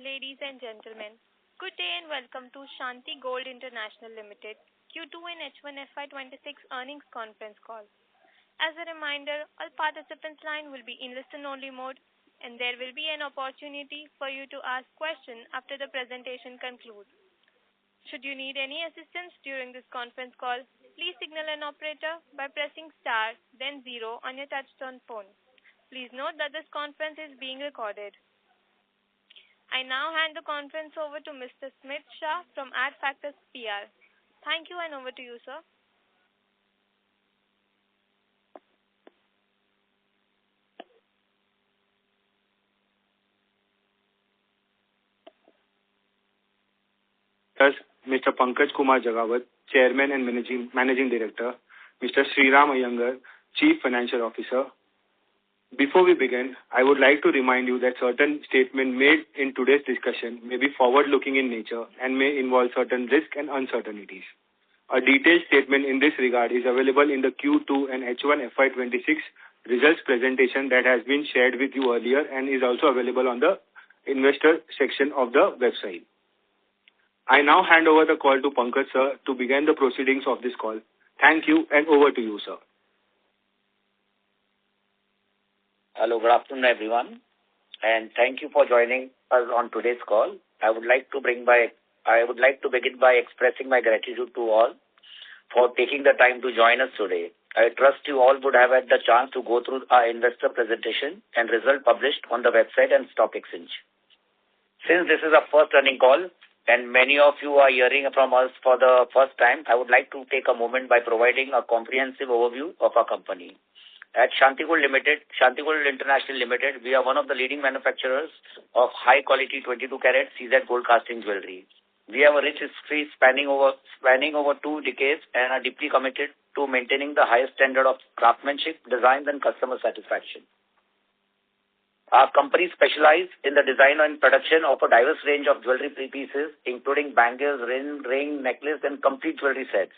Ladies and gentlemen, good day and welcome to Shanti Gold International Limited Q2 and H1FY26 earnings conference call. As a reminder, all participants' line will be in listen-only mode, and there will be an opportunity for you to ask questions after the presentation concludes. Should you need any assistance during this conference call, please signal an operator by pressing star, then zero on your touch-tone phone. Please note that this conference is being recorded. I now hand the conference over to Mr. Smith Shah from Adfactors PR. Thank you and over to you, sir. Mr. Pankaj Kumar Jagawat, Chairman and Managing Director, Mr. Sriram Iyengar, Chief Financial Officer. Before we begin, I would like to remind you that certain statements made in today's discussion may be forward-looking in nature and may involve certain risks and uncertainties. A detailed statement in this regard is available in the Q2 and H1 FY26 results presentation that has been shared with you earlier and is also available on the investor section of the website. I now hand over the call to Pankaj sir to begin the proceedings of this call. Thank you and over to you, sir. Hello, good afternoon, everyone, and thank you for joining us on today's call. I would like to begin by expressing my gratitude to all for taking the time to join us today. I trust you all would have had the chance to go through our investor presentation and result published on the website and stock exchange. Since this is our first earnings call and many of you are hearing from us for the first time, I would like to take a moment by providing a comprehensive overview of our company. At Shanti Gold International Limited, we are one of the leading manufacturers of high-quality 22-carat CZ gold casting jewelry. We have a rich history spanning over 2 decades and are deeply committed to maintaining the highest standard of craftsmanship, design, and customer satisfaction. Our company specializes in the design and production of a diverse range of jewelry pieces, including bangles, ring, necklace, and complete jewelry sets.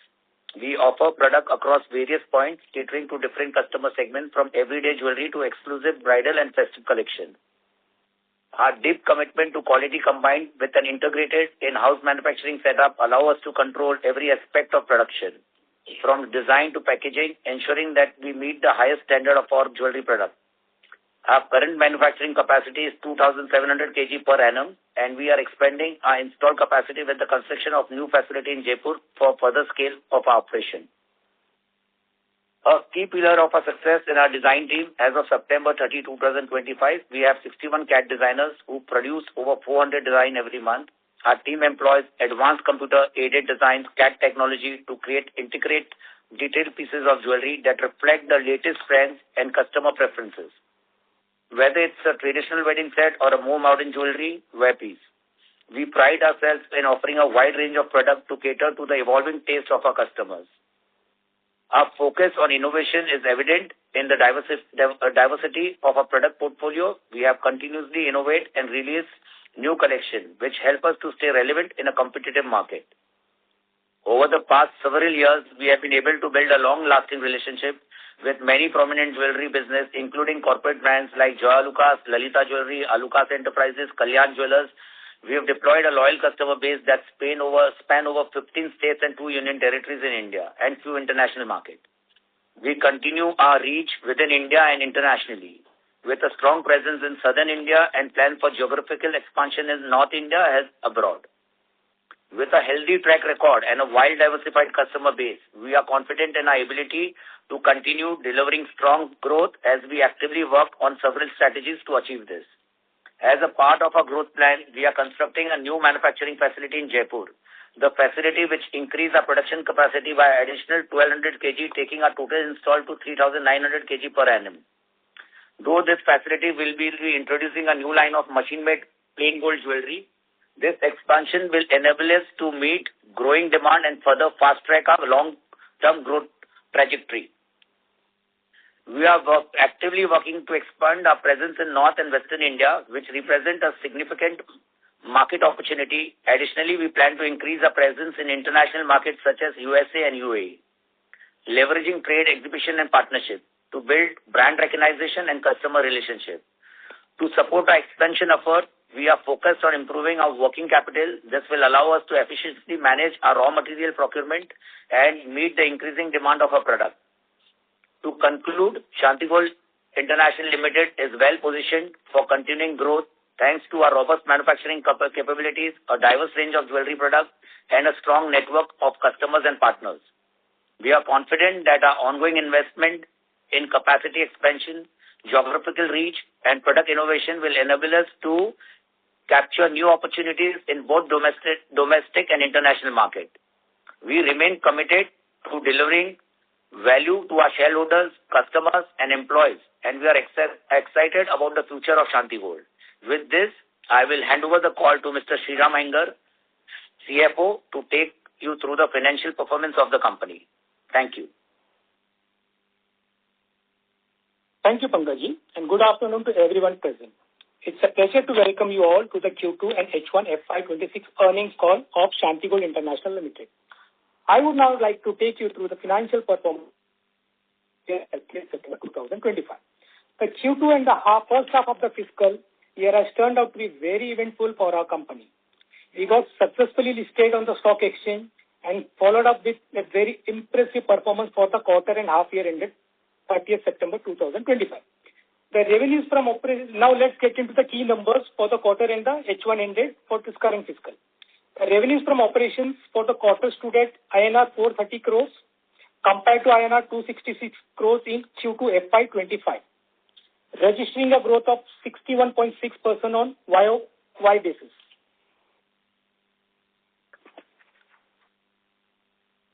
We offer products across various points, catering to different customer segments from everyday jewelry to exclusive bridal and festive collection. Our deep commitment to quality combined with an integrated in-house manufacturing setup allow us to control every aspect of production, from design to packaging, ensuring that we meet the highest standard of our jewelry product. Our current manufacturing capacity is 2,700 kg per annum, and we are expanding our installed capacity with the construction of new facility in Jaipur for further scale of our operation. A key pillar of our success in our design team as of September 30, 2025, we have 61 CAD designers who produce over 400 designs every month. Our team employs advanced computer-aided design CAD technology to create intricate, detailed pieces of jewelry that reflect the latest trends and customer preferences. Whether it's a traditional wedding set or a more modern jewelry wear piece, we pride ourselves in offering a wide range of products to cater to the evolving taste of our customers. Our focus on innovation is evident in the diversity of our product portfolio. We have continuously innovated and released new collections, which help us to stay relevant in a competitive market. Over the past several years, we have been able to build a long-lasting relationship with many prominent jewelry business, including corporate brands like Joya Lucas, Lalita Jewelry, Alucas Enterprises, Kalyan Jewelers. We have deployed a loyal customer base that span over 15 states and 2 union territories in India and few international markets. We continue our reach within India and internationally, with a strong presence in southern India and plan for geographical expansion in North India as abroad. With a healthy track record and a wide diversified customer base, we are confident in our ability to continue delivering strong growth as we actively work on several strategies to achieve this. As a part of our growth plan, we are constructing a new manufacturing facility in Jaipur. The facility which increased our production capacity by additional 1,200 kg, taking our total installed to 3,900 kg per annum. Though this facility will be introducing a new line of machine-made plain gold jewelry, this expansion will enable us to meet growing demand and further fast-track our long-term growth trajectory. We are actively working to expand our presence in North and Western India, which represent a significant market opportunity. Additionally, we plan to increase our presence in international markets such as USA and UAE, leveraging trade, exhibition, and partnership to build brand recognition and customer relationship. To support our expansion effort, we are focused on improving our working capital. This will allow us to efficiently manage our raw material procurement and meet the increasing demand of our product. To conclude, Shanti Gold International Limited is well positioned for continuing growth thanks to our robust manufacturing capabilities, a diverse range of jewelry products, and a strong network of customers and partners. We are confident that our ongoing investment in capacity expansion, geographical reach, and product innovation will enable us to capture new opportunities in both domestic and international market. We remain committed to delivering value to our shareholders, customers, and employees, and we are excited about the future of Shanti Gold. With this, I will hand over the call to Mr. Sriram Iyengar, CFO, to take you through the financial performance of the company. Thank you. Thank you, Pankajji, and good afternoon to everyone present. It's a pleasure to welcome you all to the Q2 and H1FY26 earnings call of Shanti Gold International Limited. I would now like to take you through the financial performance of September 2025. The Q2 and the first half of the fiscal year has turned out to be very eventful for our company. We got successfully listed on the stock exchange and followed up with a very impressive performance for the quarter and half year ended 30th September 2025. The revenues from operations, now let's get into the key numbers for the quarter and the H1 ended for this current fiscal. The revenues from operations for the quarter stood at INR 430 crores compared to INR 266 crores in Q2 FY25, registering a growth of 61.6% on YOY basis.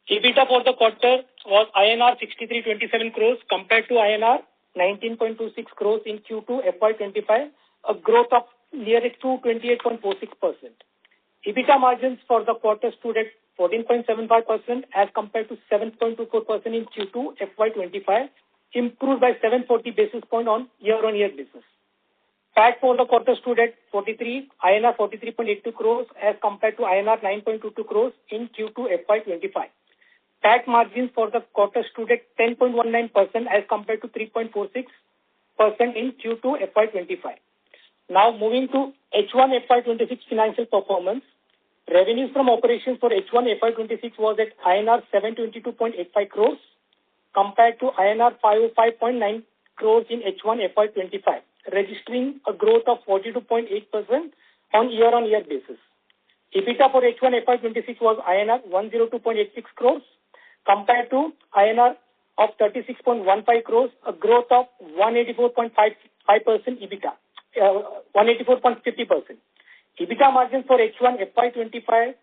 EBITDA for the quarter was INR 6327 crores compared to INR 19.26 crores in Q2 FY25, a growth of nearly to 28.46%. EBITDA margins for the quarter stood at 14.75% as compared to 7.24% in Q2 FY25, improved by 740 basis points on year-on-year basis. PAT for the quarter stood at INR 43.82 crores as compared to INR 9.22 crores in Q2 FY25. PAT margins for the quarter stood at 10.19% as compared to 3.46% in Q2 FY25. Now moving to H1 FY26 financial performance. Revenues from operations for H1 FY26 was at INR 722.85 crores compared to INR 505.9 crores in H1 FY25, registering a growth of 42.8% on year-on-year basis. EBITDA for H1 FY26 was INR 102.86 crores compared to INR of 36.15 crores, a growth of 184.55% EBITDA, 184.50%. EBITDA margin for H1 FY25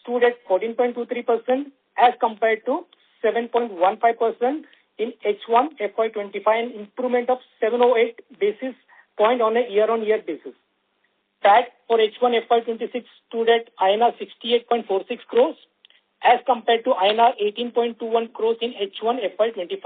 stood at 14.23% as compared to 7.15% in H1 FY25, an improvement of 708 basis point on a year-on-year basis. PAT for H1 FY26 stood at INR 68.46 crores as compared to INR 18.21 crores in H1 FY25.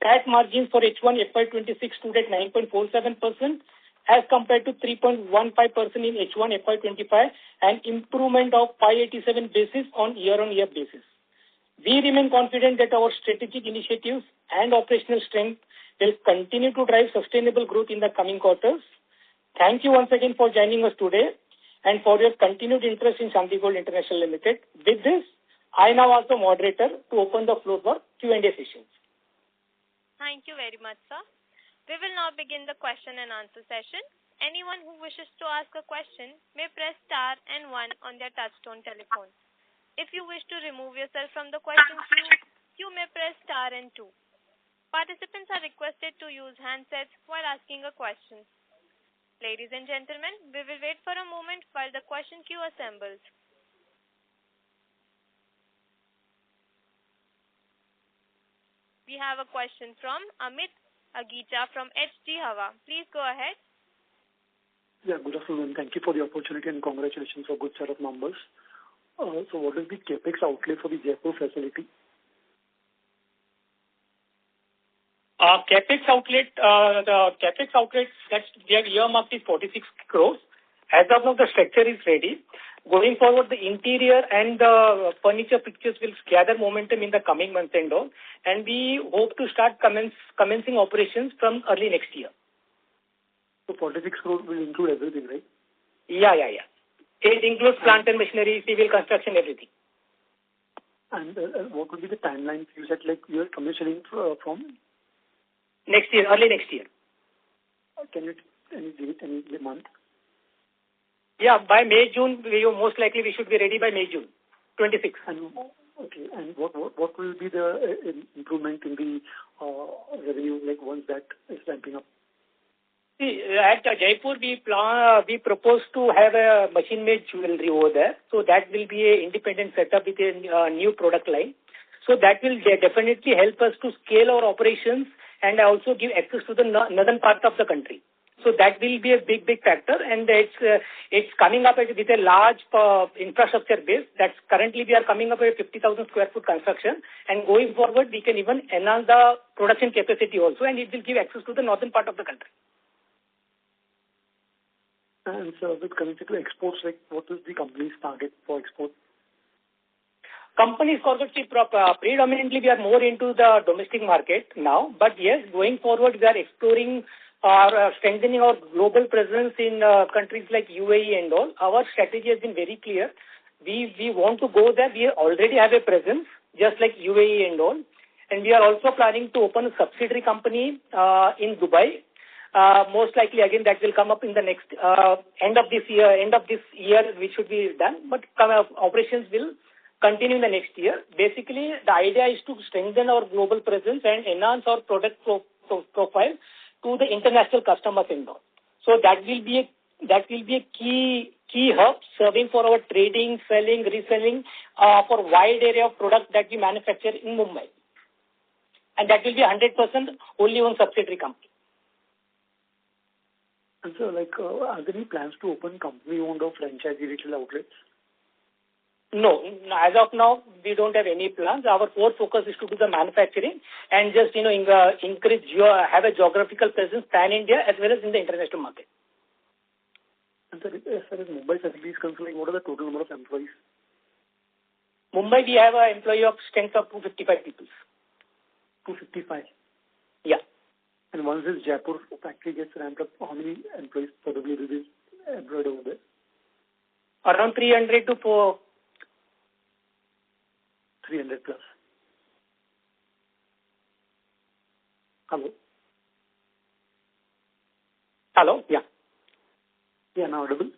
PAT margins for H1 FY26 stood at 9.47% as compared to 3.15% in H1 FY25, an improvement of 587 basis on year-on-year basis. We remain confident that our strategic initiatives and operational strength will continue to drive sustainable growth in the coming quarters. Thank you once again for joining us today and for your continued interest in Shanti Gold International Limited. With this, I now ask the moderator to open the floor for Q&A sessions. Thank you very much, sir. We will now begin the question and answer session. Anyone who wishes to ask a question may press star and 1 on their touchtone telephone. If you wish to remove yourself from the question queue, you may press star and 2. Participants are requested to use handsets while asking a question. Ladies and gentlemen, we will wait for a moment while the question queue assembles. We have a question from Amit Agija from HG Hava. Please go ahead. Yeah, good afternoon. Thank you for the opportunity and congratulations for good set of numbers. So what is the capex outlay for the Jaipur facility? Capex outlet, the capex outlet that we have earmarked is 46 crores. As of now, the structure is ready. Going forward, the interior and the furniture pictures will gather momentum in the coming months and all, and we hope to start commencing operations from early next year. So 46 crores will include everything, right? Yeah. It includes plant and machinery, civil construction, everything. And what would be the timeline? You said like you are commissioning from Next year, early next year. Can you any month? Yeah, by May, June, most likely we should be ready by May, June, 26. And what will be the improvement in the revenue like once that is ramping up? See, at Jaipur, we propose to have a machine-made jewelry over there. So that will be an independent setup with a new product line. So that will definitely help us to scale our operations and also give access to the northern part of the country. So that will be a big factor, and it's coming up with a large infrastructure base. That's currently we are coming up with 50,000 square foot construction, and going forward we can even enhance the production capacity also, and it will give access to the northern part of the country. And so with coming to exports, like what is the company's target for export? Companies predominantly we are more into the domestic market now, but yes, going forward we are exploring or strengthening our global presence in countries like UAE and all. Our strategy has been very clear. We want to go there. We already have a presence, just like UAE and all. And we are also planning to open a subsidiary company in Dubai. Most likely, again, that will come up in the next end of this year, which should be done. But operations will continue in the next year. Basically, the idea is to strengthen our global presence and enhance our product profile to the international customers and all. So that will be a key hub serving for our trading, selling, reselling for a wide area of products that we manufacture in Mumbai. And that will be 100% only one subsidiary company. And so, like, are there any plans to open company-owned or franchisee retail outlets? No, as of now, we don't have any plans. Our core focus is to do the manufacturing and just, increase, have a geographical presence pan-India as well as in the international market. And so, as far as Mumbai facility is concerned, what are the total number of employees? Mumbai, we have an employee of strength of 255 people. 255? Yeah. And once this Jaipur factory gets ramped up, how many employees probably will be employed over there? Around 300 to 400. 300 plus. Hello? Hello? Yeah. Yeah, now audible?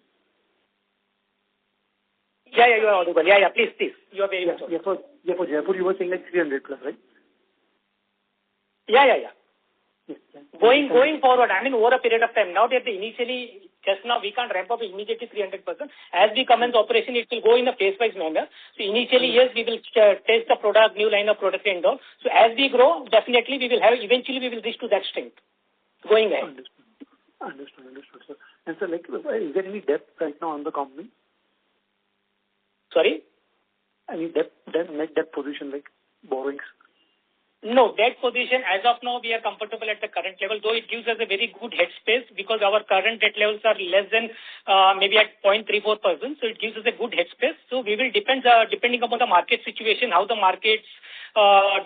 Yeah, you are audible. Yeah, please. You are very much audible. For Jaipur, you were saying like 300 plus, right? Yeah. Yes. Going forward, over a period of time, not at the initially, just now we can't ramp up immediately 300%. As we commence operation, it will go in a phase-wise manner. So initially, yes, we will test the product, new line of product and all. So as we grow, definitely eventually we will reach to that strength. Going ahead. Understood, sir. And so, like, is there any debt right now on the company? Sorry? Any net debt position, like borrowings? No, debt position, as of now, we are comfortable at the current level, though it gives us a very good headspace because our current debt levels are less than maybe at 0.34%. So it gives us a good headspace. So we will depending upon the market situation, how the markets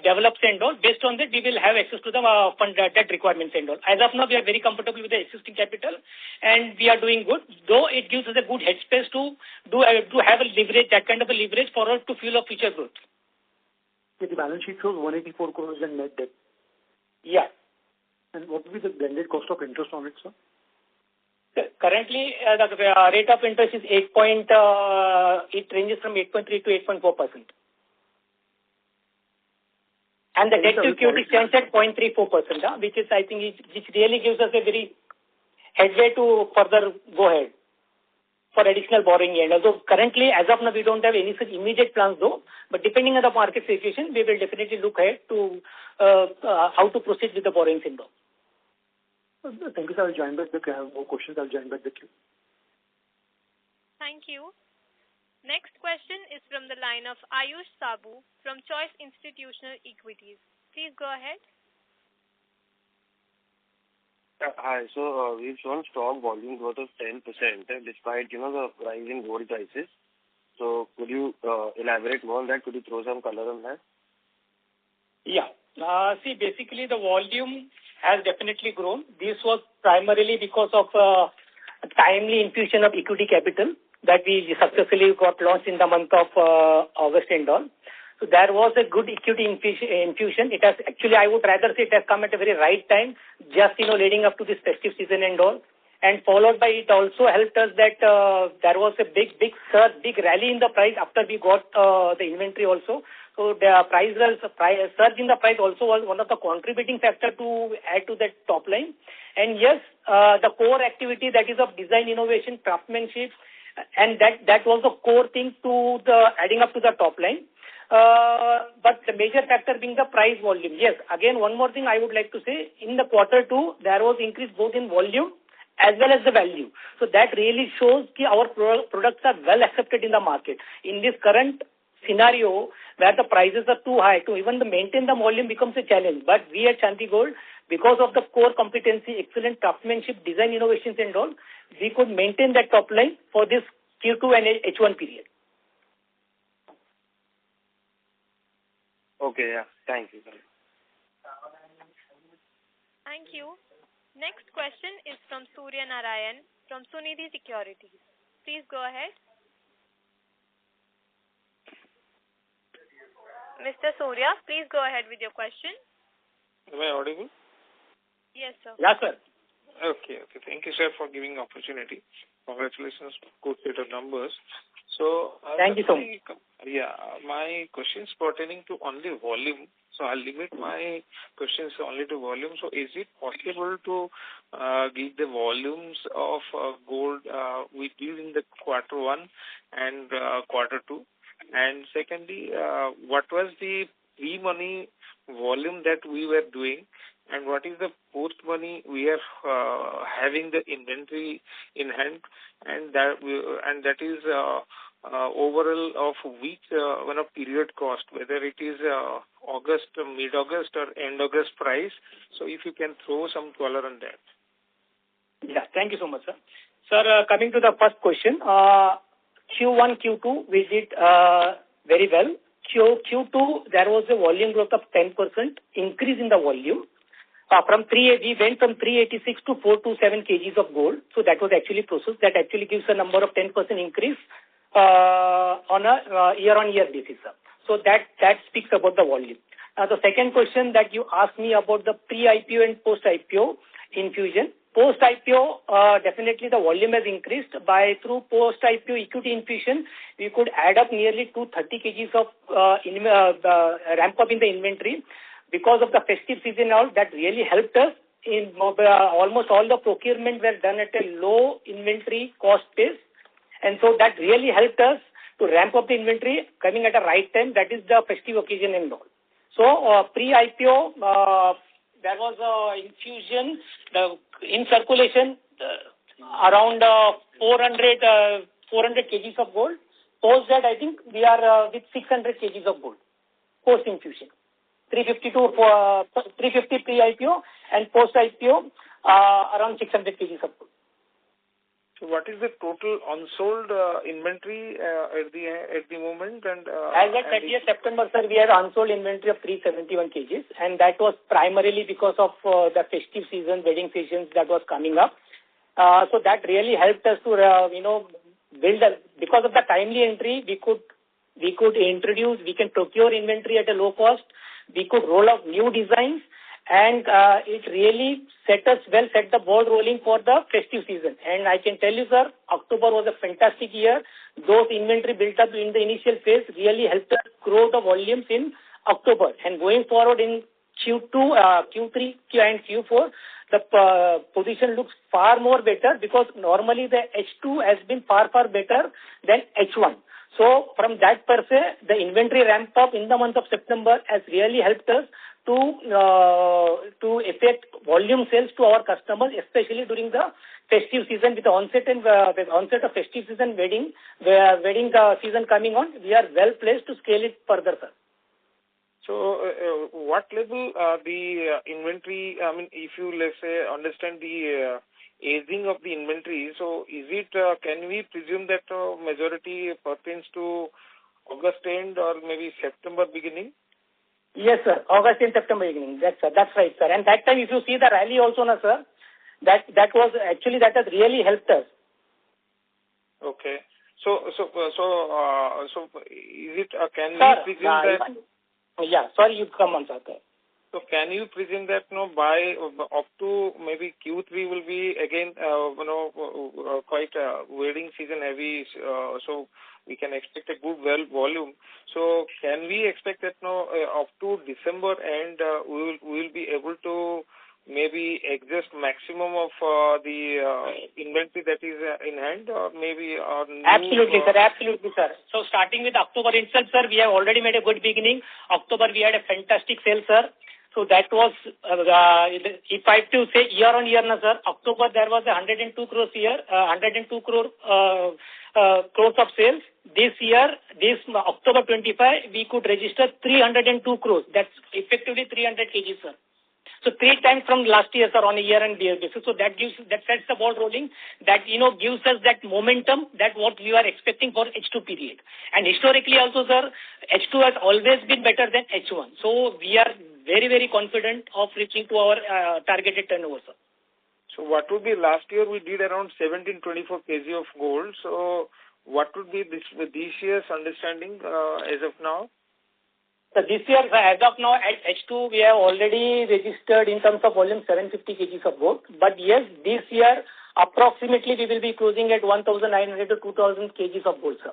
develops and all. Based on that, we will have access to the fund debt requirements and all. As of now, we are very comfortable with the existing capital and we are doing good, though it gives us a good headspace to have a leverage, that kind of a leverage for us to fuel our future growth. The balance sheet shows 184 crores in net debt. Yeah. And what will be the blended cost of interest on it, sir? Currently, the rate of interest is it ranges from 8.3 to 8.4%. And the debt to equity stands at 0.34%, which is, I think, which really gives us a very headway to further go ahead for additional borrowing. And although currently, as of now, we don't have any such immediate plans though, but depending on the market situation, we will definitely look ahead to how to proceed with the borrowings involved. Thank you, sir. I'll join back the queue. I have more questions. I'll join back the queue. Thank you. Next question is from the line of Ayush Sabu from Choice Institutional Equities. Please go ahead. Hi. So we've shown strong volume growth of 10% despite, the rise in gold prices. So could you elaborate more on that? Could you throw some color on that? Yeah. See, basically the volume has definitely grown. This was primarily because of timely infusion of equity capital that we successfully got launched in the month of August and all. So there was a good equity infusion. It has actually, I would rather say it has come at a very right time, just, leading up to this festive season and all. And followed by it also helped us that there was a big surge, big rally in the price after we got the inventory also. So the surge in the price also was one of the contributing factor to add to that top line. And yes, the core activity that is of design innovation, craftsmanship, and that was the core thing to the adding up to the top line. But the major factor being the price volume. Yes, again, one more thing I would like to say, in the Q2, there was increase both in volume as well as the value. So that really shows that our products are well accepted in the market. In this current scenario, where the prices are too high, to even maintain the volume becomes a challenge. But we at Shanti Gold, because of the core competency, excellent craftsmanship, design innovations and all, we could maintain that top line for this Q2 and H1 period. Okay, yeah. Thank you. Thank you. Next question is from Surya Narayan from Sunidhi Securities. Please go ahead. Mr. Surya, please go ahead with your question. Am I audible? Yes, sir. Yes, sir. Okay. Thank you, sir, for giving opportunity. Congratulations, good set of numbers. So, thank you so much. Yeah, my questions pertaining to only volume. So I'll limit my questions only to volume. So is it possible to give the volumes of gold we did in the Q1 and Q2? And secondly, what was the pre-money volume that we were doing? And what is the post-money we are having the inventory in hand? And that is overall of which period cost, whether it is August, mid-August or end August price. So if you can throw some color on that. Yeah, thank you so much, sir. Sir, coming to the first question, Q1, Q2, we did very well. Q2, there was a volume growth of 10% increase in the volume. We went from 386 to 427 kgs of gold. So that was actually processed. That actually gives a number of 10% increase on a year-on-year basis, sir. So that speaks about the volume. The second question that you asked me about the pre-IPO and post-IPO infusion. Post-IPO, definitely the volume has increased. Through post-IPO equity infusion, we could add up nearly 230 kgs of ramp up in the inventory. Because of the festive season now, that really helped us in almost all the procurement were done at a low inventory cost base. And so that really helped us to ramp up the inventory coming at a right time. That is the festive occasion and all. So pre-IPO, there was infusion in circulation around 400 kgs of gold. Post that, I think we are with 600 kgs of gold post-infusion. 350 pre-IPO and post-IPO around 600 kgs of gold. So what is the total unsold inventory at the moment? And as at 30th September, sir, we had unsold inventory of 371 kgs, and that was primarily because of the festive season, wedding seasons that was coming up. So that really helped us to build because of the timely entry, we can procure inventory at a low cost. We could roll out new designs, and it really set the ball rolling for the festive season. And I can tell you, sir, October was a fantastic year. Those inventory built up in the initial phase really helped us grow the volumes in October. And going forward in Q2, Q3, and Q4, the position looks far more better because normally the H2 has been far better than H1. So from that per se, the inventory ramp up in the month of September has really helped us to effect volume sales to our customers, especially during the festive season. With the onset of festive season, wedding season coming on, we are well placed to scale it further, sir. So, what level the inventory? I mean, if you let's say understand the aging of the inventory, so is it? Can we presume that majority pertains to August end or maybe September beginning? Yes, sir. August and September beginning. That's right, sir. And that time, if you see the rally also, sir, That has really helped us. Okay. So is it, can Sir, we presume that? Yeah, sorry, you come on, sir. So can you presume that, by up to maybe Q3 will be again, quite wedding season heavy, so we can expect a good volume. So can we expect that, up to December end, we will be able to maybe exhaust maximum of the inventory that is in hand, or maybe Absolutely, sir. So starting with October itself, sir, we have already made a good beginning. October, we had a fantastic sale, sir. So that was, if I have to say year on year, sir, October there was 102 crores here, 102 crores of sales. This year, October 25, we could register 302 crores. That's effectively 300 kg, sir. So 3 times from last year, sir, on a year-on-year basis. So that sets the ball rolling. That, gives us that momentum that what we are expecting for H2 period. And historically also, sir, H2 has always been better than H1. So we are very, very confident of reaching to our targeted turnover, sir. So what would be last year? We did around 1724 kg of gold. So what would be this year's understanding as of now? So this year, as of now, at H2, we have already registered in terms of volume 750 kgs of gold. But yes, this year, approximately, we will be closing at 1,900 to 2,000 kgs of gold, sir.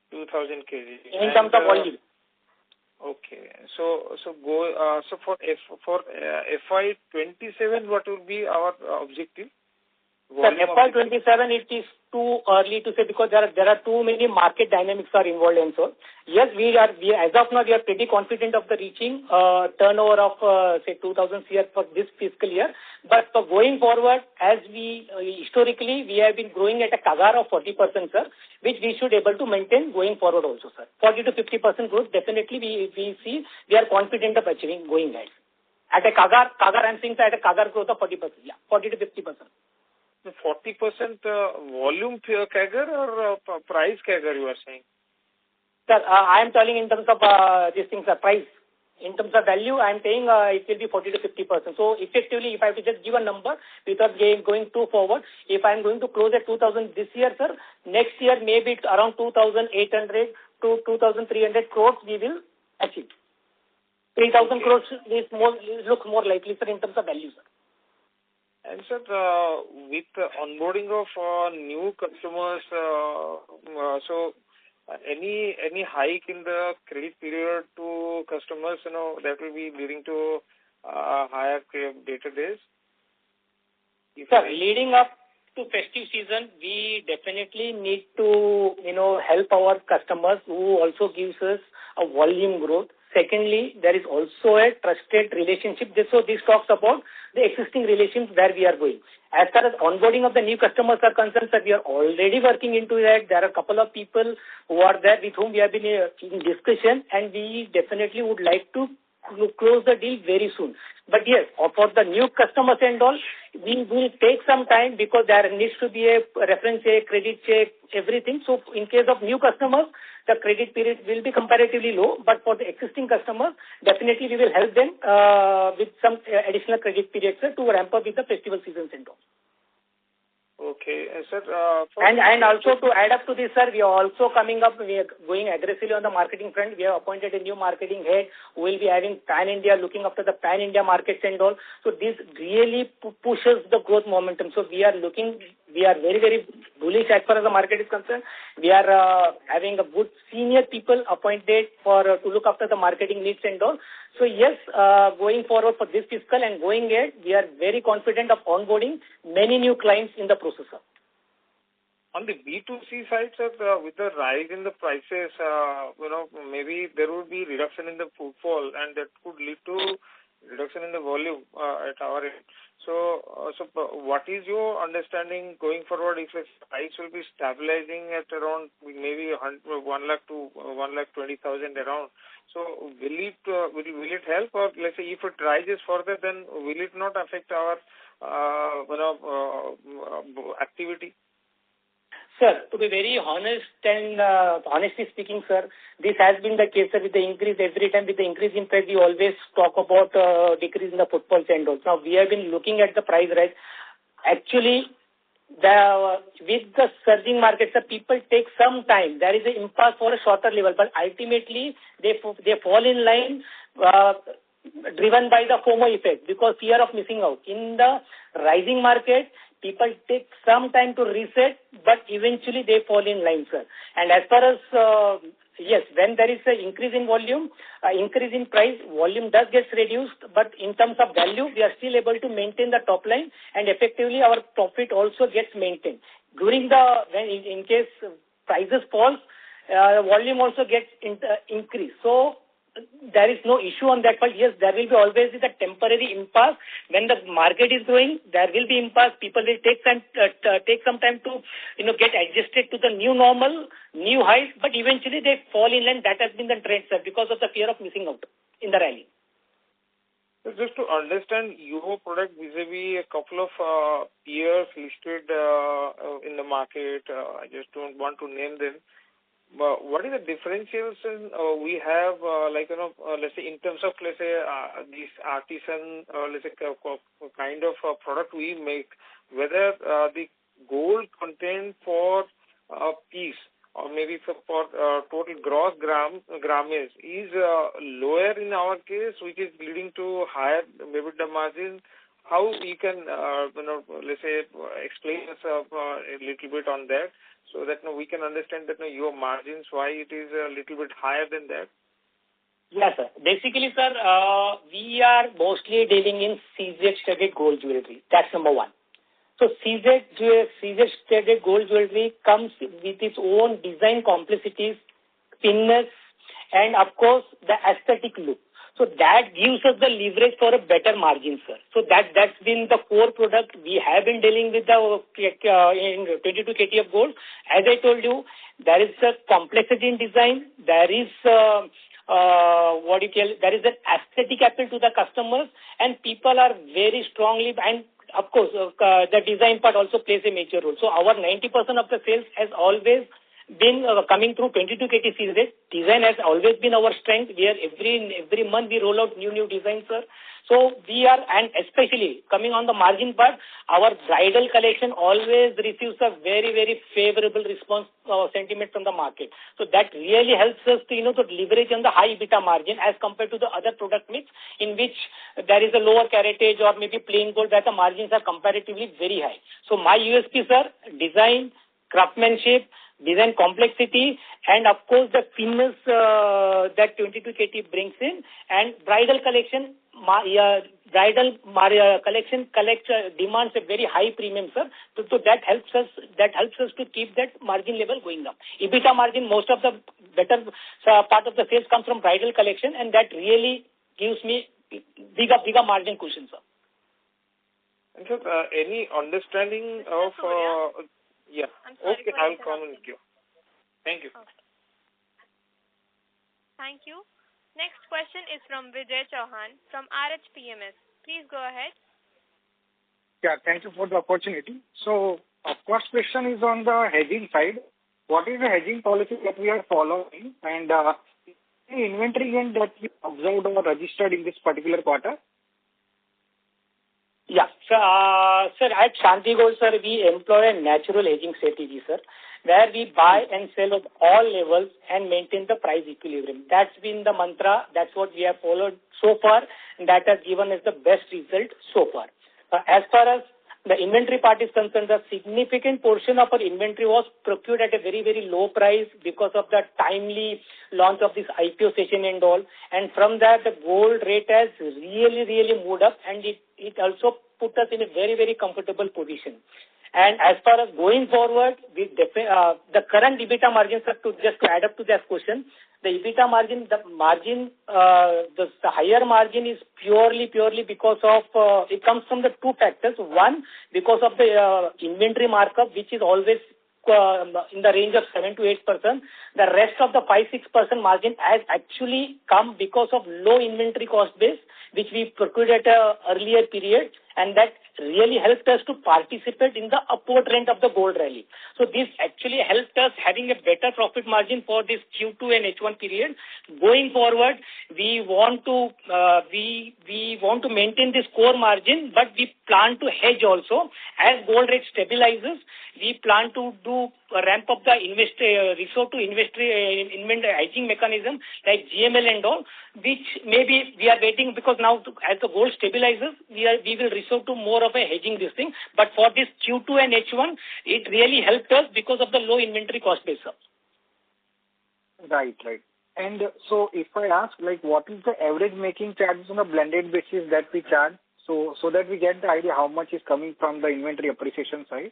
2,000 kg. In terms of volume. Okay. So for FY27, what will be our objective? Sir, FY27, it is too early to say because there are too many market dynamics are involved and so. Yes, we as of now, we are pretty confident of the reaching turnover of, say, 2,000 CR for this fiscal year. But for going forward, as we historically, we have been growing at a CAGR of 40%, sir, which we should able to maintain going forward also, sir. 40 to 50% growth, definitely we are confident of achieving going ahead. At a CAGR, I'm saying at a CAGR growth of 40%, 40 to 50%. 40% volume CAGR or price CAGR you are saying? Sir, I am telling in terms of these things, price. In terms of value, I am saying it will be 40 to 50%. So effectively, if I have to just give a number without going too forward, if I am going to close at 2,000 this year, sir, next year maybe it's around 2,800 to 2,300 crores we will achieve. 3,000 crores looks more likely, sir, in terms of value, sir. And sir, with the onboarding of new customers, so any hike in the credit period to customers, that will be leading to higher data days? Sir, leading up to festive season, we definitely need to, help our customers who also gives us a volume growth. Secondly, there is also a trusted relationship. So this talks about the existing relations where we are going. As far as onboarding of the new customers are concerned, sir, we are already working into that. There are a couple of people who are there with whom we have been in discussion, and we definitely would like to close the deal very soon. But yes, for the new customers and all, we will take some time because there needs to be a reference check, credit check, everything. So in case of new customers, the credit period will be comparatively low. But for the existing customers, definitely we will help them with some additional credit periods to ramp up with the festival seasons and all. Okay, sir. And also to add up to this, sir, we are also coming up, we are going aggressively on the marketing front. We have appointed a new marketing head who will be having pan-India, looking after the pan-India markets and all. So this really pushes the growth momentum. So we are very, very bullish as far as the market is concerned. We are having a good senior people appointed to look after the marketing needs and all. So yes, going forward for this fiscal and going ahead, we are very confident of onboarding many new clients in the process. On the B2C side, sir, with the rise in the prices, maybe there will be reduction in the footfall, and that could lead to reduction in the volume at our end. So what is your understanding going forward if the price will be stabilizing at around maybe 1 lakh to 1,20,000 around? So will it help, or let's say if it rises further, then will it not affect our activity? Sir, to be very honest and honestly speaking, sir, this has been the case, sir, with the increase every time with the increase in price, we always talk about decrease in the footfalls and all. Now, we have been looking at the price rise. Actually, with the surging markets, the people take some time. There is an impasse for a shorter level, but ultimately they fall in line driven by the FOMO effect because fear of missing out. In the rising market, people take some time to reset, but eventually they fall in line, sir. And as far as yes, when there is an increase in volume, increase in price, volume does get reduced, but in terms of value, we are still able to maintain the top line and effectively our profit also gets maintained. During when in case prices fall, volume also gets increased. So there is no issue on that part. Yes, there will be always a temporary impasse. When the market is growing, there will be impasse. People will take some time to get adjusted to the new normal, new highs, but eventually they fall in line. That has been the trend, sir, because of the fear of missing out in the rally. So just to understand your product vis-a-vis a couple of peers listed in the market, I just don't want to name them. What is the differentials we have, let's say in terms of, let's say, this artisan, let's say, kind of product we make, whether the gold content for a piece or maybe for total gross grammage is lower in our case, which is leading to higher EBITDA margin. How we can, let's say, explain us a little bit on that, so that we can understand that your margins, why it is a little bit higher than that? Yes, sir. Basically, sir, we are mostly dealing in CZ-studded gold jewelry. That's number one. So CZ-studded gold jewelry comes with its own design complexities, thinness, and of course the aesthetic look. So that gives us the leverage for a better margin, sir. So that's been the core product we have been dealing with in 22 KT of gold. As I told you, there is a complexity in design. There is there is an aesthetic appeal to the customers, and people are very strongly, and of course the design part also plays a major role. So our 90% of the sales has always been coming through 22 KT series. Design has always been our strength. We are every month we roll out new designs, sir. So we are, and especially coming on the margin part, our bridal collection always receives a very, very favorable response sentiment from the market. So that really helps us to to leverage on the high EBITDA margin as compared to the other product mix in which there is a lower caratage or maybe plain gold, where the margins are comparatively very high. So my USP, sir, design, craftsmanship, design complexity, and of course the thinness that 22 KT brings in, and bridal collection. Demands a very high premium, sir. So that helps us to keep that margin level going up. EBITDA margin, most of the better part of the sales comes from bridal collection, and that really gives me bigger margin cushion, sir. And so, any understanding of? Yeah. Okay, I'll come and you. Thank you. Okay. Thank you. Next question is from Vijay Chauhan from RHPMS. Please go ahead. Yeah, thank you for the opportunity. So, first question is on the hedging side. What is the hedging policy that we are following, and any inventory gain that you observed or registered in this particular quarter? Yeah. Sir, at Shanti Gold, sir, we employ a natural hedging strategy, sir, where we buy and sell at all levels and maintain the price equilibrium. That's been the mantra. That's what we have followed so far, and that has given us the best result so far. As far as the inventory part is concerned, the significant portion of our inventory was procured at a very, very low price because of the timely launch of this IPO session and all. And from that, the gold rate has really moved up, and it also put us in a very, very comfortable position. And as far as going forward, the current EBITDA margins, just to add up to that question, the EBITDA margin, the higher margin is purely because of, it comes from the two factors. One, because of the inventory markup, which is always in the range of 7 to 8%. The rest of the 5-6% margin has actually come because of low inventory cost base, which we procured at an earlier period, and that really helped us to participate in the upward trend of the gold rally. So this actually helped us having a better profit margin for this Q2 and H1 period. Going forward, we want to maintain this core margin, but we plan to hedge also. As gold rate stabilizes, we plan to do ramp up the resort to inventory hedging mechanism like GML and all, which maybe we are waiting because now as the gold stabilizes, we will resort to more of a hedging this thing. But for this Q2 and H1, it really helped us because of the low inventory cost base. Right. And so if I ask, like, what is the average making charges on a blended basis that we charge, so that we get the idea how much is coming from the inventory appreciation side?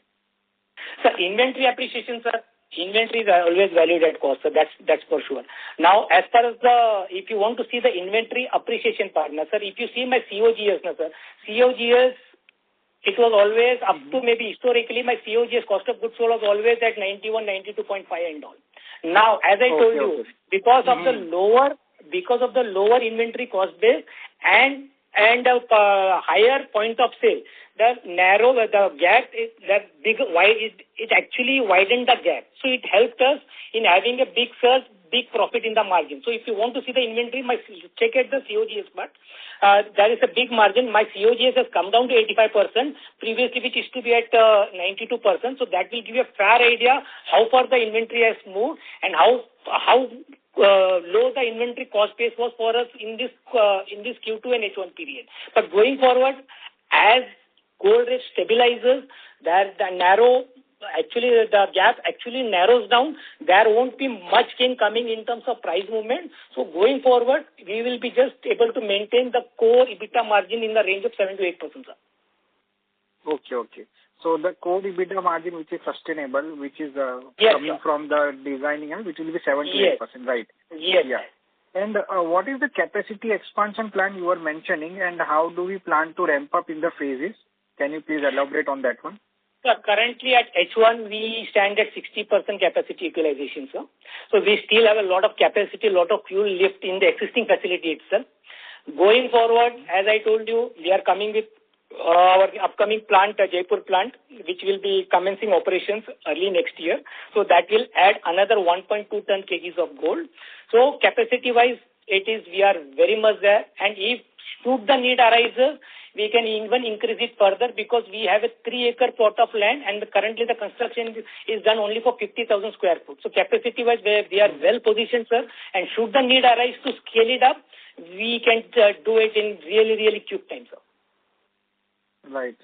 So inventory appreciation, sir, inventories are always valued at cost, so that's for sure. Now, as far as if you want to see the inventory appreciation part, sir, if you see my COGS, sir, COGS, it was always up to maybe historically, my COGS cost of goods sold was always at 91, 92.5 and all. Now, as I told you, because of the lower inventory cost base and higher point of sale, the gap is that big. Why it actually widened the gap. So it helped us in having a big surge, big profit in the margin. So if you want to see the inventory, check at the COGS part. There is a big margin. My COGS has come down to 85%, previously which used to be at 92%. So that will give you a fair idea how far the inventory has moved and how low the inventory cost base was for us in this Q2 and H1 period. But going forward, as gold rate stabilizes, the gap actually narrows down. There won't be much gain coming in terms of price movement. So going forward, we will be just able to maintain the core EBITDA margin in the range of 7 to 8%. Okay. So the core EBITDA margin, which is sustainable, which is coming from the designing, which will be 7 to 8%, right? Yes. Yeah. And what is the capacity expansion plan you were mentioning, and how do we plan to ramp up in the phases? Can you please elaborate on that one? Sir, currently at H1, we stand at 60% capacity utilization, sir. So we still have a lot of capacity, a lot of fuel lift in the existing facility itself. Going forward, as I told you, we are coming with our upcoming plant, Jaipur plant, which will be commencing operations early next year. So that will add another 1.2 ton kgs of gold. So capacity-wise, we are very much there. And if should the need arises, we can even increase it further because we have a 3-acre plot of land and currently the construction is done only for 50,000 square foot. So capacity-wise, we are well positioned, sir. And should the need arise to scale it up, we can do it in really, really quick time, sir. Right.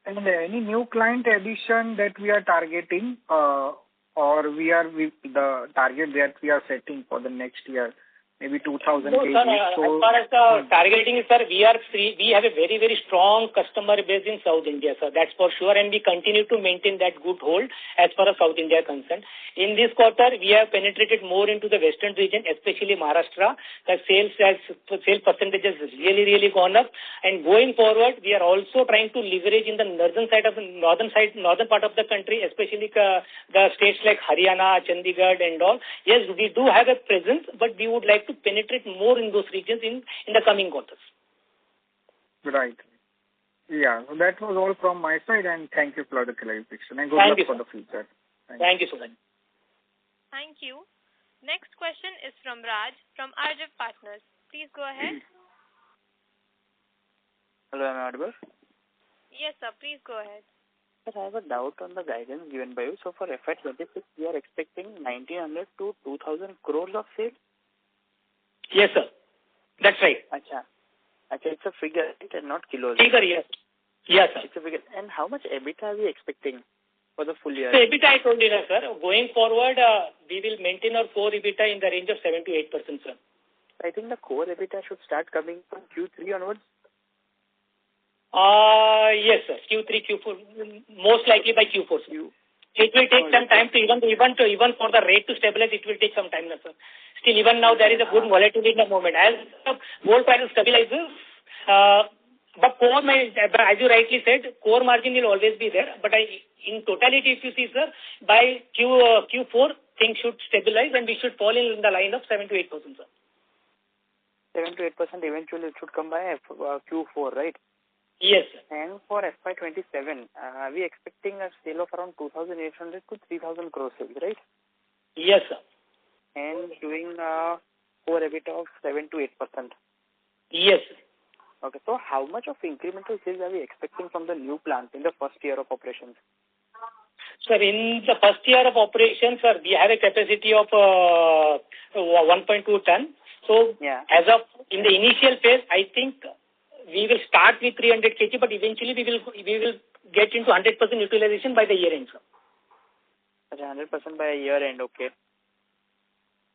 And any new client addition that we are targeting, or the target that we are setting for the next year, maybe 2,000 kg. Sir, as far as the targeting is, sir, we have a very, very strong customer base in South India, sir. That's for sure. And we continue to maintain that good hold as far as South India is concerned. In this quarter, we have penetrated more into the western region, especially Maharashtra. The sales percentage has really, really gone up. And going forward, we are also trying to leverage in the northern part of the country, especially the states like Haryana, Chandigarh and all. Yes, we do have a presence, but we would like to penetrate more in those regions in the coming quarters. Right. Yeah, so that was all from my side, and thank you for the clarification. And good luck for the future. Thank you so much. Thank you. Next question is from Raj from Arjav Partners. Please go ahead. Hello, am I audible? Yes, sir. Please go ahead. Sir, I have a doubt on the guidance given by you. So for FY26, we are expecting 1,900 to 2,000 crores of sales? Yes, sir. That's right. Acha, it's a figure, right, and not kilos. Figure, yes. Yes, sir. It's a figure. And how much EBITDA are we expecting for the full year? So EBITDA, I told you, sir. Going forward, we will maintain our core EBITDA in the range of 7 to 8%, sir. I think the core EBITDA should start coming from Q3 onwards. Yes, sir. Q3, Q4, most likely by Q4, sir. It will take some time to even for the rate to stabilize. It will take some time, sir. Still, even now there is a good volatility in the moment. As the gold price stabilizes, but as you rightly said, core margin will always be there. But in totality, if you see, sir, by Q4 things should stabilize and we should fall in the line of 7 to 8%, sir. 7 to 8% eventually it should come by Q4, right? Yes, sir. And for FY27, are we expecting a sale of around 2,800 to 3,000 crores, right? Yes, sir. And doing a core EBITDA of 7 to 8%. Yes, sir. Okay, so how much of incremental sales are we expecting from the new plant in the first year of operations? Sir, in the first year of operations, sir, we have a capacity of 1.2 ton. So, as of in the initial phase, I think we will start with 300 kg, but eventually we will get into 100% utilization by the year end, sir. 100% by year end, okay.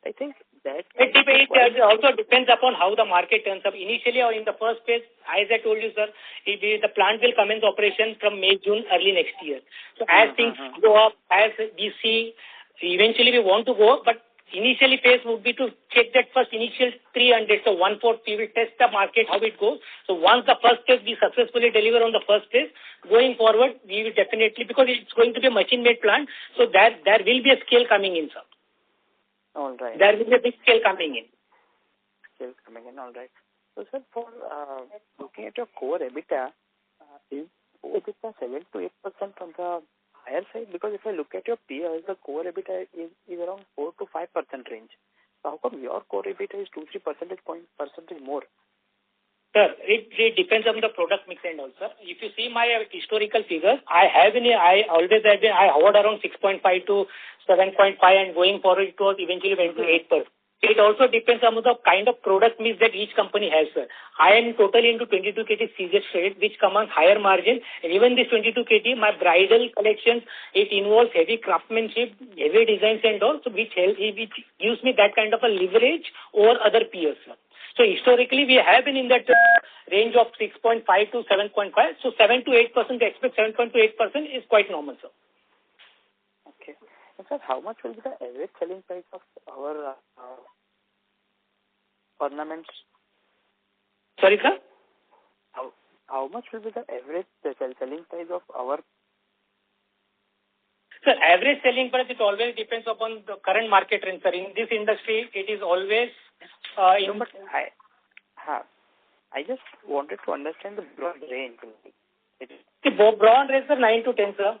I think that it also depends upon how the market turns up. Initially or in the first phase, as I told you, sir, the plant will commence operation from May, June, early next year. So as things go up, as we see, eventually we want to go up, but initially phase would be to check that first initial 300, so 1/4 we will test the market, how it goes. So once the first phase we successfully deliver on the first phase, going forward, we will definitely, because it's going to be a machine-made plant, so there will be a scale coming in, sir. All right. There will be a big scale coming in. All right. So, sir, for looking at your core EBITDA, is EBITDA 7 to 8% on the higher side? Because if I look at your peers, the core EBITDA is around 4 to 5% range. So how come your core EBITDA is 2-3 percentage more? Sir, it depends on the product mix and also. If you see my historical figures, I hovered around 6.5 to 7.5, and going forward it was eventually went to 8%. It also depends on the kind of product mix that each company has, sir. I am totally into 22 kg CZ shade, which commands higher margin. And even this 22 kg, my bridal collections, it involves heavy craftsmanship, heavy designs and all, so which gives me that kind of a leverage over other peers, sir. So historically, we have been in that range of 6.5 to 7.5. So 7 to 8%, expect 7.8% is quite normal, sir. Okay. And sir, how much will be the average selling price of our ornaments? Sorry, sir? How much will be the average selling price of our? Sir, average selling price, it always depends upon the current market trend, sir. In this industry, it is always... I just wanted to understand the broad range. The broad range, sir, 9 to 10, sir.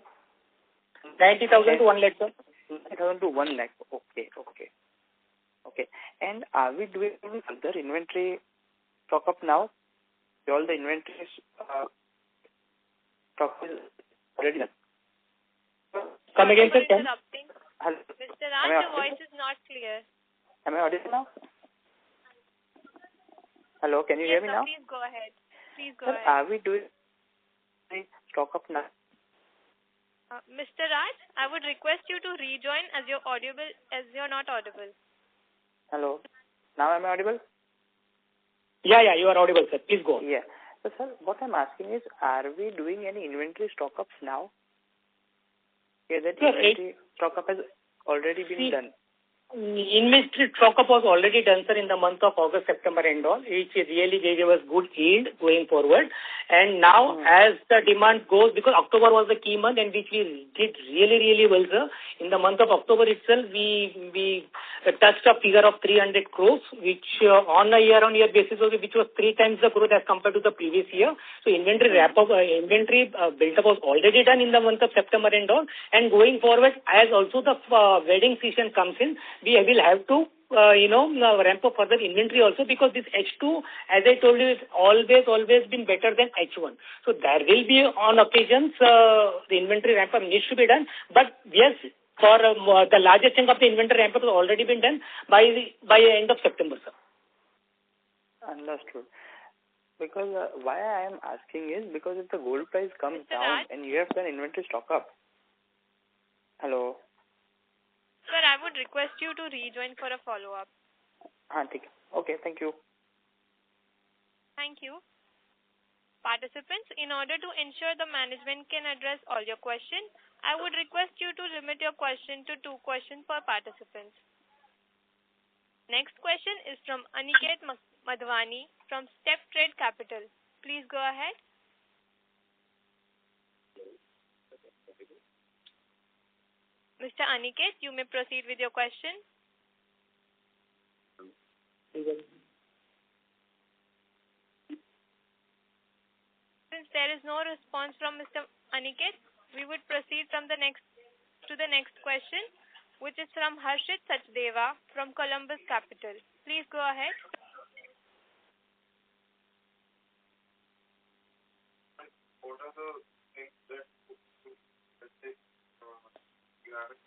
90,000 to 1 lakh, sir. 90,000 to 1 lakh. Okay. And are we doing any further inventory stock up now? All the inventory stock is already done. Come again, sir. Hello. Mr. Raj, your voice is not clear. Am I audible now? Hello, can you hear me now? Please go ahead. Sir, are we doing stock up now? Mr. Raj, I would request you to rejoin as you're not audible. Hello. Now am I audible? Yeah, you are audible, sir. Please go on. Yeah. So, sir, what I'm asking is, are we doing any inventory stock ups now? Yeah, that inventory stock up has already been done. Inventory stock up was already done, sir, in the month of August, September and all, which really gave us good yield going forward. And now, as the demand goes, because October was the key month and which we did really, really well, sir. In the month of October itself, we touched a figure of 300 crores, which on a year-on-year basis, which was 3 times the growth as compared to the previous year. So inventory build-up was already done in the month of September and all. And going forward, as also the wedding season comes in, we will have to, ramp up further inventory also, because this H2, as I told you, is always been better than H1. So there will be on occasions, the inventory ramp up needs to be done. But yes, for the larger chunk of the inventory ramp up has already been done by the end of September, sir. Understood. Because why I am asking is because if the gold price comes down and you have done inventory stock up. Hello. Sir, I would request you to rejoin for a follow-up. Okay, thank you. Thank you. Participants, in order to ensure the management can address all your questions, I would request you to limit your question to 2 questions per participant. Next question is from Aniket Madhwani from Step Trade Capital. Please go ahead. Mr. Aniket, you may proceed with your question. since there is no response from Mr. Aniket, we would proceed to the next question, which is from Harshit Sachdeva from Columbus Capital. Please go ahead.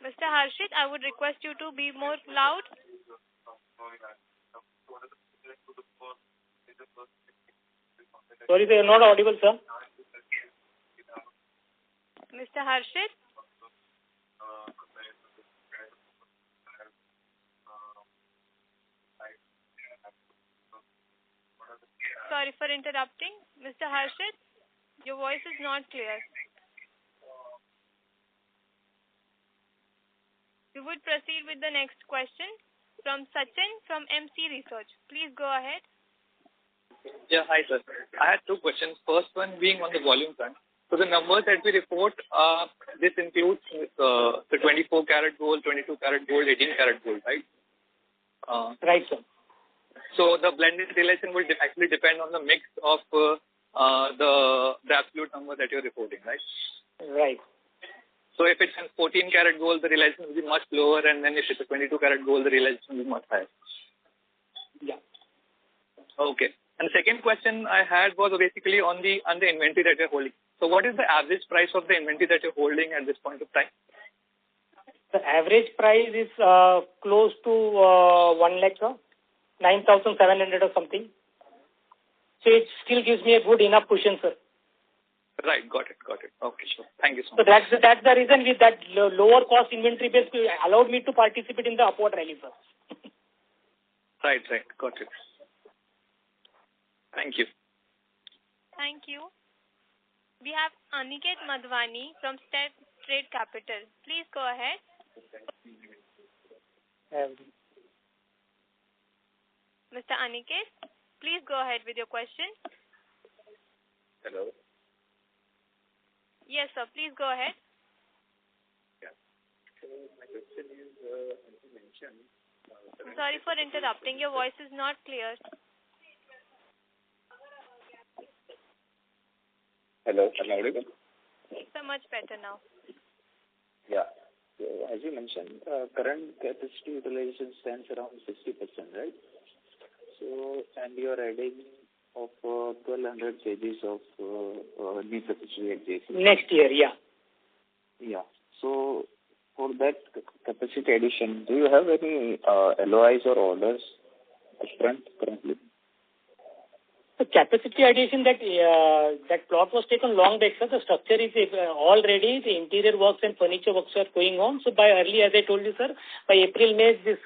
Mr. Harshit, I would request you to be more loud. Sorry, they are not audible, sir. Mr. Harshit? Sorry for interrupting. Mr. Harshit, your voice is not clear. We would proceed with the next question from Sachin from MC Research. Please go ahead. Yeah, hi sir. I had two questions. First one being on the volume front. So the numbers that we report, this includes the 24 karat gold, 22 karat gold, 18 karat gold, right? Right, sir. So the blended realization will actually depend on the mix of the absolute number that you're reporting, right? Right. So if it's a 14 karat gold, the realization will be much lower, and then if it's a 22 karat gold, the realization will be much higher. Yeah. Okay. And the second question I had was basically on the inventory that you're holding. So what is the average price of the inventory that you're holding at this point of time? The average price is close to 1 lakh, 9,700 or something. So it still gives me a good enough cushion, sir. Right, got it. Okay, sure. Thank you so So much. that's the reason with that lower cost inventory base allowed me to participate in the upward rally, sir. Right, got it. Thank you. Thank you. We have Aniket Madhwani from Trade Capital. Please go ahead. Mr. Aniket, please go ahead with your question. Hello. Yes, sir. Please go ahead. Yeah. So my question is, as you mentioned. Sorry for interrupting. Your voice is not clear. Hello. Am I audible? So much better now. Yeah. So as you mentioned, current capacity utilization stands around 60%, right? So and you are adding of 1,200 kgs of new capacity at JC. Next year, yeah. Yeah. So for that capacity addition, do you have any LOIs or orders upfront currently? The capacity addition that plot was taken long back, sir. The structure is all ready. The interior works and furniture works are going on. So by early, as I told you, sir, by April, May, this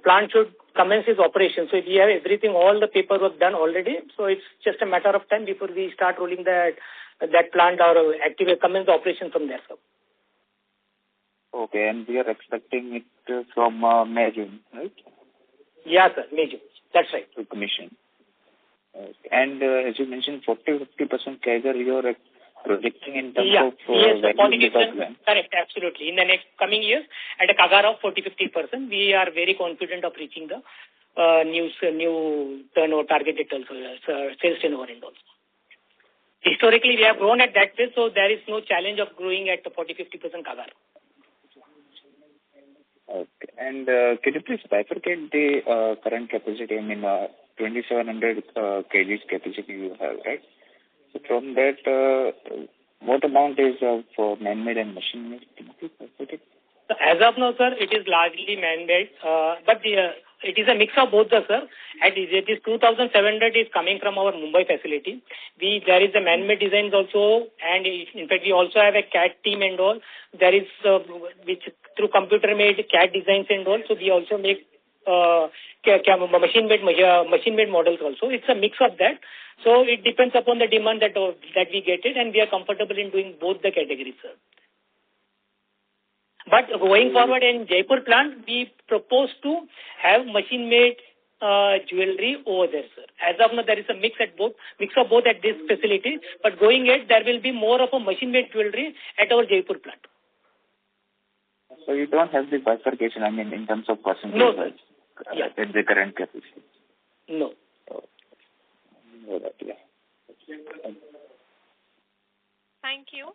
plant should commence its operation. So we have everything, all the paperwork done already. So it's just a matter of time before we start rolling that plant or commence the operation from there, sir. Okay, and we are expecting it from May, June, right? Yeah, sir, May, June. That's right. To commission. Okay. And as you mentioned, 40-50% CAGR you are projecting in terms of yes, value. 40%. Correct, absolutely. In the next coming years, at a CAGR of 40-50%, we are very confident of reaching the new turnover targeted sales turnover and also. Historically, we have grown at that pace, so there is no challenge of growing at the 40-50% CAGR. Okay. And can you please bifurcate the current capacity? I mean, 2,700 kgs capacity you have, right? So from that, what amount is for man-made and machine-made? Can you please bifurcate? So as of now, sir, it is largely man-made, but it is a mix of both, sir. And it is 2,700 is coming from our Mumbai facility. There is a man-made designs also, and in fact, we also have a CAD team and all. There is which through computer-made CAD designs and all. So we also make machine-made models also. It's a mix of that. So it depends upon the demand that we get it, and we are comfortable in doing both the categories, sir. But going forward in Jaipur plant, we propose to have machine-made jewelry over there, sir. As of now, there is a mix of both at this facility. But going ahead, there will be more of a machine-made jewelry at our Jaipur plant. So you don't have the bifurcation, I mean, in terms of percentage, no, right? At the current capacity? No. Oh. No, that, yeah. Thank you.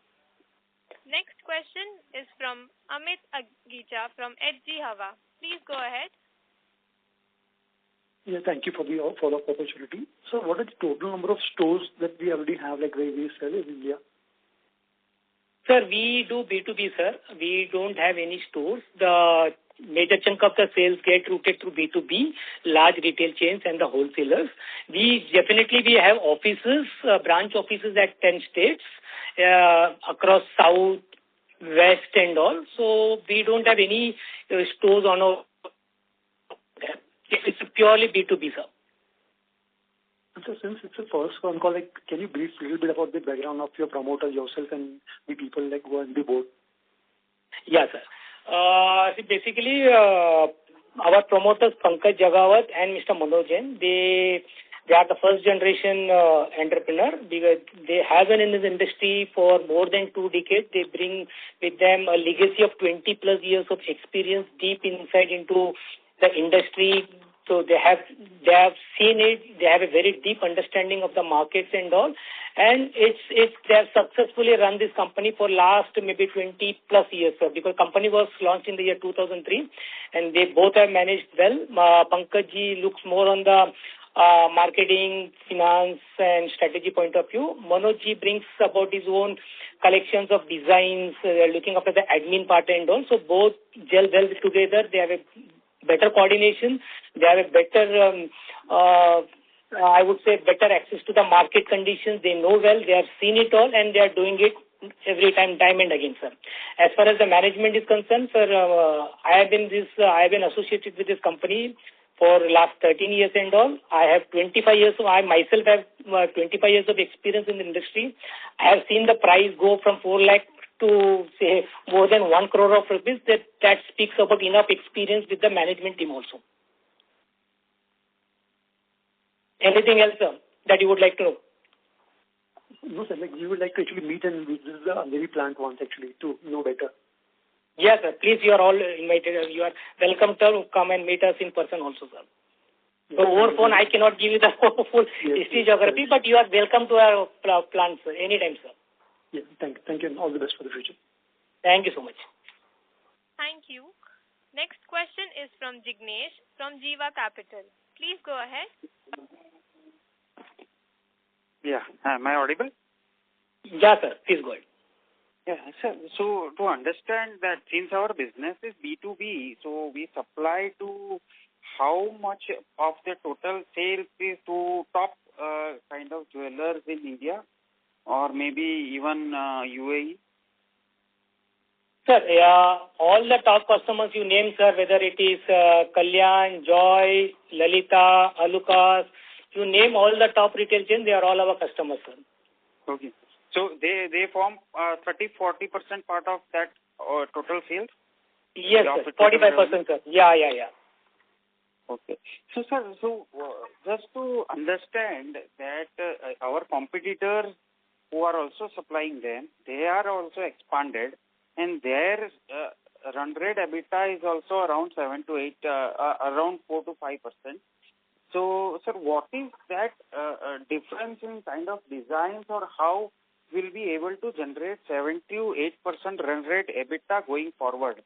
Next question is from Amit Agija from HG Hava. Please go ahead. Yeah, thank you for the follow-up opportunity. So what is the total number of stores that we already have, like where we sell in India? Sir, we do B2B, sir. We don't have any stores. The major chunk of the sales get routed through B2B, large retail chains and the wholesalers. We have offices, branch offices at 10 states, across south, west and all. So we don't have any stores on our... It's purely B2B, sir. So since it's a first phone call, like, can you brief a little bit about the background of your promoter, yourself, and the people like who are on the board? Yeah, sir. Basically, our promoters, Pankaj Jagawat and Mr. Manoj Jain, they are the first generation entrepreneur because they have been in this industry for more than 2 decades. They bring with them a legacy of 20 plus years of experience, deep insight into the industry. So they have seen it. They have a very deep understanding of the markets and all. And they have successfully run this company for last maybe 20 plus years, sir, because company was launched in the year 2003 and they both have managed well. Pankaj ji looks more on the marketing, finance and strategy point of view. Manoj ji brings about his own collections of designs, looking after the admin part and all. So both gel well together. They have a better coordination. They have a better, I would say, better access to the market conditions. They know well. They have seen it all, and they are doing it every time and again, sir. As far as the management is concerned, sir, I have been associated with this company for last 13 years and all. I have 25 years. I myself have 25 years of experience in the industry. I have seen the price go from 4 lakh to say more than 1 crore of rupees. That speaks about enough experience with the management team also. Anything else, sir, that you would like to know? No, sir. Like you would like to actually meet and visit the Andheri plant once actually to know better. Yes, sir. Please, you are all invited. You are welcome to come and meet us in person also, sir. So over phone, I cannot give you the full history geography, but you are welcome to our plant, sir, anytime, sir. Yeah, thank you, and all the best for the future. Thank you so much. Thank you. Next question is from Jignesh from Jiva Capital. Please go ahead. Yeah, am I audible? Yeah, sir. Please go ahead. Yeah, sir. So to understand that since our business is B2B, so we supply to how much of the total sales is to top kind of jewelers in India or maybe even UAE? Sir, all the top customers you name, sir, whether it is Kalyan, Joy, Lalita, Alucas, you name all the top retail chains, they are all our customers, sir. Okay. So they form 30-40% part of that total sales? Yes, sir. 45%, sir. Yeah. Okay. So, sir, just to understand that our competitors who are also supplying them, they are also expanded and their run rate EBITDA is also around 7 to 8, around 4 to 5%. So, sir, what is that difference in kind of designs or how will be able to generate 7 to 8% run rate EBITDA going forward?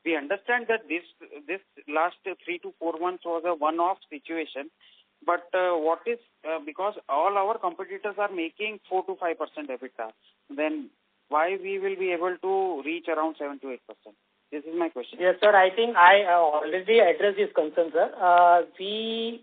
We understand that this last 3 to 4 months was a one-off situation, but what is because all our competitors are making 4 to 5% EBITDA, then why we will be able to reach around 7 to 8%? This is my question. Yes, sir. I think I already addressed this concern, sir. We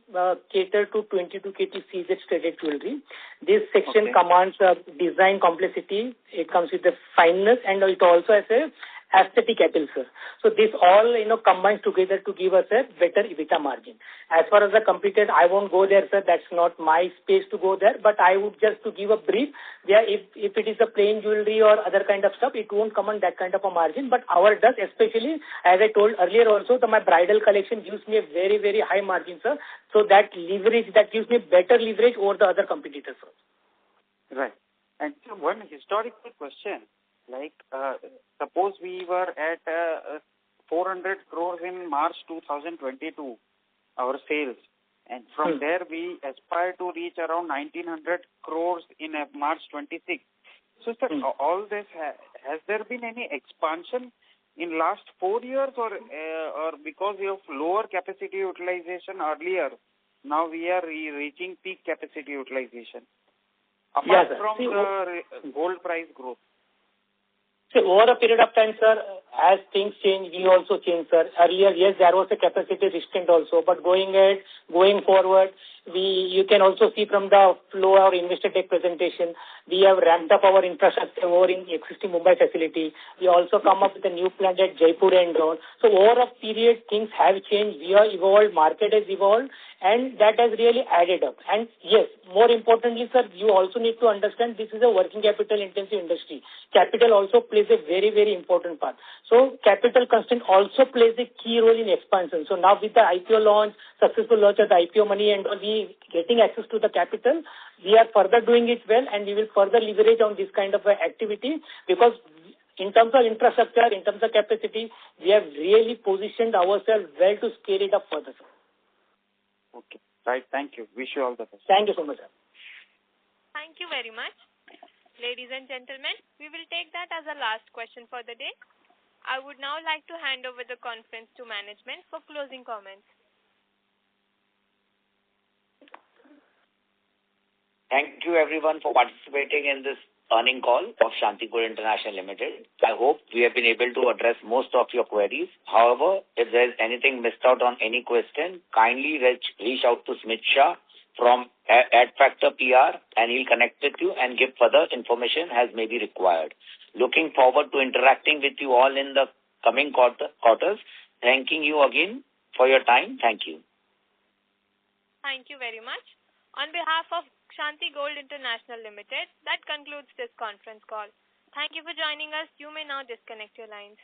cater to 22 KT CZ studded jewelry. This section commands design complexity. It comes with the fineness and it also has a aesthetic appeal, sir. So this all, combines together to give us a better EBITDA margin. As far as the competitors, I won't go there, sir. That's not my space to go there. But I would just to give a brief. Yeah, if it is a plain jewelry or other kind of stuff, it won't command that kind of a margin. But our does, especially as I told earlier also, my bridal collection gives me a very, very high margin, sir. So that gives me better leverage over the other competitors, sir. Right. And so one historical question. Like, suppose we were at 400 crores in March 2022, our sales, And from there, we aspire to reach around 1900 crores in March 26. So, sir, all this, has there been any expansion in last 4 years or because of lower capacity utilization earlier, now we are reaching peak capacity utilization? Apart from the gold price growth. So over a period of time, sir, as things change, we also change, sir. Earlier, yes, there was a capacity restraint also, but going forward, you can also see from the flow of investor deck presentation, we have ramped up our infrastructure over in existing Mumbai facility. We also come up with a new plant at Jaipur and all. So over a period, things have changed. We are evolved, market has evolved, and that has really added up. And yes, more importantly, sir, you also need to understand this is a working capital intensive industry. Capital also plays a very, very important part. So capital constraint also plays a key role in expansion. So now with the IPO launch, successful launch of the IPO money and we getting access to the capital, we are further doing it well and we will further leverage on this kind of activity because in terms of infrastructure, in terms of capacity, we have really positioned ourselves well to scale it up further. Okay. Right. Thank you. Wish you all the best. Thank you so much, sir. Thank you very much. Ladies and gentlemen, we will take that as a last question for the day. I would now like to hand over the conference to management for closing comments. Thank you everyone for participating in this earning call of Shanti Gold International Limited. I hope we have been able to address most of your queries. However, if there is anything missed out on any question, kindly reach out to Smith Shah from AdFactor PR and he'll connect with you and give further information as may be required. Looking forward to interacting with you all in the coming quarters. Thanking you again for your time. Thank you. Thank you very much. On behalf of Shanti Gold International Limited, that concludes this conference call. Thank you for joining us. You may now disconnect your lines.